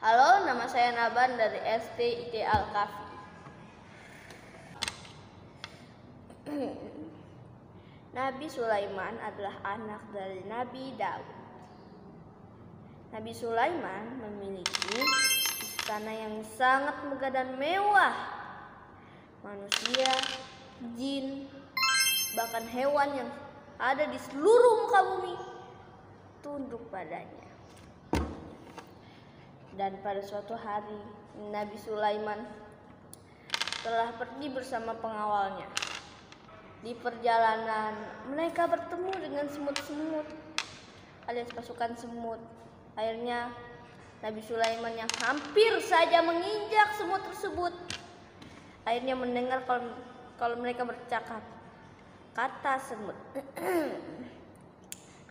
Halo, nama saya Naban dari SD IT Al-Kafi. Nabi Sulaiman adalah anak dari Nabi Daud. Nabi Sulaiman memiliki istana yang sangat megah dan mewah. Manusia, jin, bahkan hewan yang ada di seluruh muka bumi tunduk padanya. Dan pada suatu hari Nabi Sulaiman telah pergi bersama pengawalnya. Di perjalanan mereka bertemu dengan semut-semut alias pasukan semut. Akhirnya Nabi Sulaiman yang hampir saja menginjak semut tersebut akhirnya mendengar kalau mereka bercakap. Kata semut,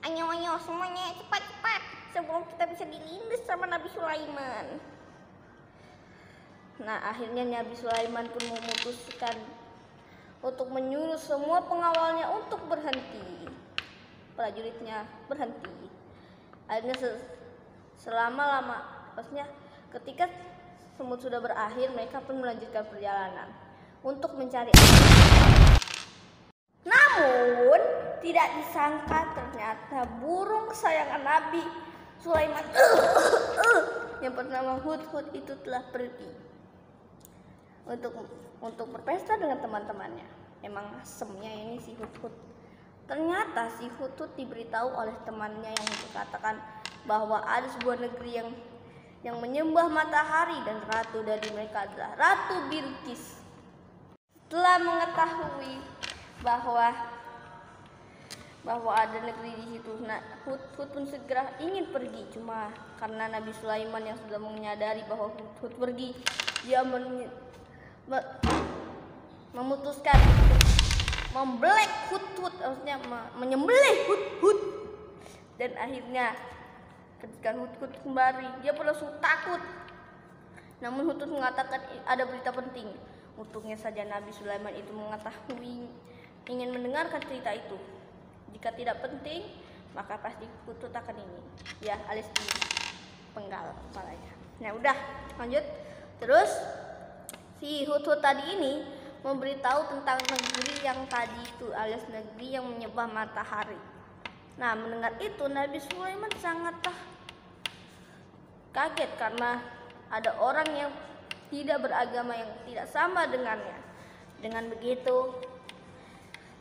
"Ayo semuanya, cepat sebelum kita bisa dilindas sama Nabi Sulaiman." Nah, akhirnya Nabi Sulaiman pun memutuskan untuk menyuruh semua pengawalnya untuk berhenti. Prajuritnya berhenti. Akhirnya maksudnya ketika semut sudah berakhir, mereka pun melanjutkan perjalanan untuk mencari air. Namun tidak disangka ternyata burung kesayangan Nabi Sulaiman yang bernama Hudhud itu telah pergi untuk berpesta dengan teman-temannya. Emang asemnya ini si Hudhud. Ternyata si Hudhud diberitahu oleh temannya yang mengatakan bahwa ada sebuah negeri yang menyembah matahari dan ratu dari mereka adalah Ratu Bilqis. Setelah mengetahui bahwa ada negeri di situ, Hudhud pun segera ingin pergi. Cuma karena Nabi Sulaiman yang sudah menyadari bahwa Hudhud pergi, dia memutuskan membelek Hudhud, maksudnya menyembelih Hudhud. Dan akhirnya ketika Hudhud kembali, dia pun langsung takut. Namun Hudhud mengatakan ada berita penting. Untungnya saja Nabi Sulaiman itu mengetahui, ingin mendengarkan cerita itu. Jika tidak penting, maka pasti Hudhud akan ini, ya, alias penggal kepalanya. Nah, udah lanjut. Terus si Hudhud tadi ini memberitahu tentang negeri yang tadi itu, alias negeri yang menyembah matahari. Nah, mendengar itu Nabi Sulaiman sangatlah kaget karena ada orang yang tidak beragama yang tidak sama dengannya. Dengan begitu,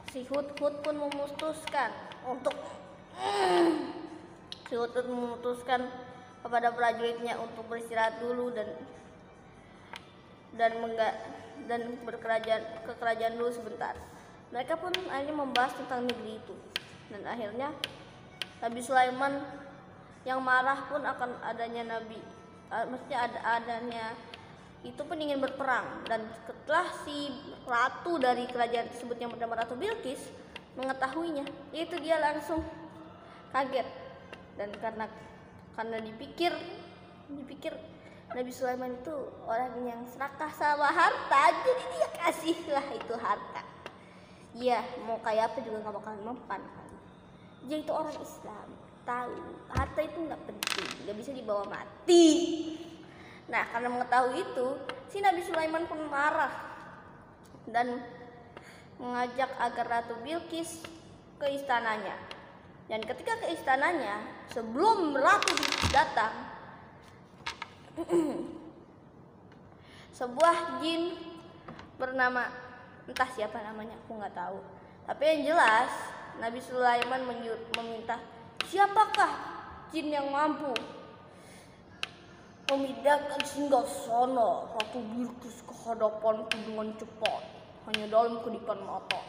si Hudhud pun memutuskan kepada prajuritnya untuk beristirahat dulu dan ke kerajaan dulu sebentar. Mereka pun akhirnya membahas tentang negeri itu. Dan akhirnya Nabi Sulaiman yang marah pun akan adanya adanya itu pun ingin berperang. Dan setelah si ratu dari kerajaan tersebut yang bernama Ratu Bilqis mengetahuinya, itu dia langsung kaget. Dan karena dipikir Nabi Sulaiman itu orang yang serakah sama harta, jadi dia kasihlah itu harta. Iya, mau kayak apa juga gak bakalan mempan kan. Dia itu orang Islam, tahu harta itu gak penting, gak bisa dibawa mati. Nah, karena mengetahui itu, si Nabi Sulaiman pun marah dan mengajak agar Ratu Bilqis ke istananya. Dan ketika ke istananya, sebelum Ratu datang, sebuah jin bernama, entah siapa namanya, aku nggak tahu. Tapi yang jelas Nabi Sulaiman meminta, siapakah jin yang mampu memindahkan singgasana Ratu Bilqis ke hadapanku dengan cepat, hanya dalam kedipan mata.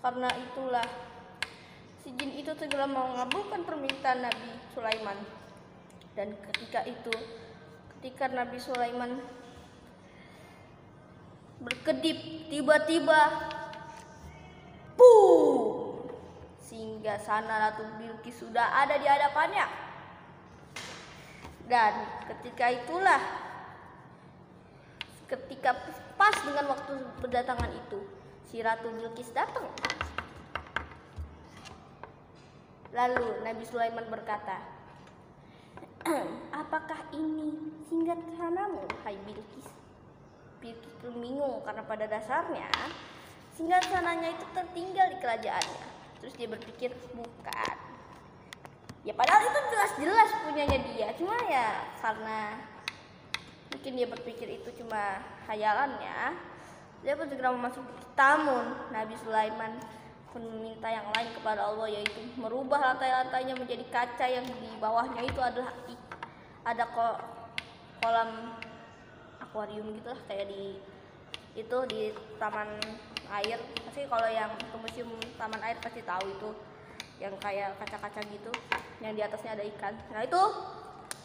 Karena itulah si jin itu segera mengabulkan permintaan Nabi Sulaiman. Dan ketika Nabi Sulaiman berkedip, tiba-tiba boom, singgasana Ratu Bilqis sudah ada di hadapannya. Dan ketika pas dengan waktu berdatangan itu, si Ratu Bilqis datang. Lalu Nabi Sulaiman berkata, apakah ini Bilqis. Bilqis pun bingung karena pada dasarnya singgasananya itu tertinggal di kerajaannya. Terus dia berpikir, bukan. Ya padahal itu jelas-jelas punyanya dia, cuma ya karena mungkin dia berpikir itu cuma khayalannya, dia pun segera memasuki tamun. Nabi Sulaiman pun meminta yang lain kepada Allah, yaitu merubah lantai-lantainya menjadi kaca yang di bawahnya itu adalah ada kolam akuarium gitulah, kayak di itu di taman air. Pasti kalau yang ke museum taman air pasti tahu itu, yang kayak kaca-kaca gitu yang di atasnya ada ikan. Nah itu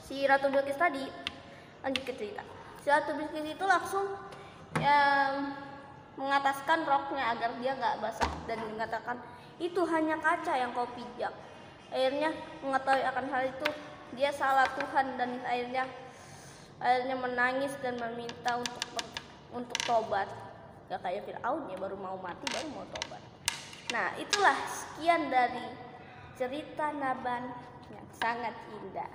si Ratu Bilqis tadi, lanjut ke cerita. Si Ratu Bilqis itu langsung yang mengataskan roknya agar dia nggak basah dan mengatakan, itu hanya kaca yang kau pijak. Akhirnya mengetahui akan hal itu, dia salah Tuhan dan akhirnya menangis dan meminta untuk tobat. Gak kayak Fir'aun ya, baru mau mati baru mau tobat. Nah itulah sekian dari cerita Naban yang sangat indah.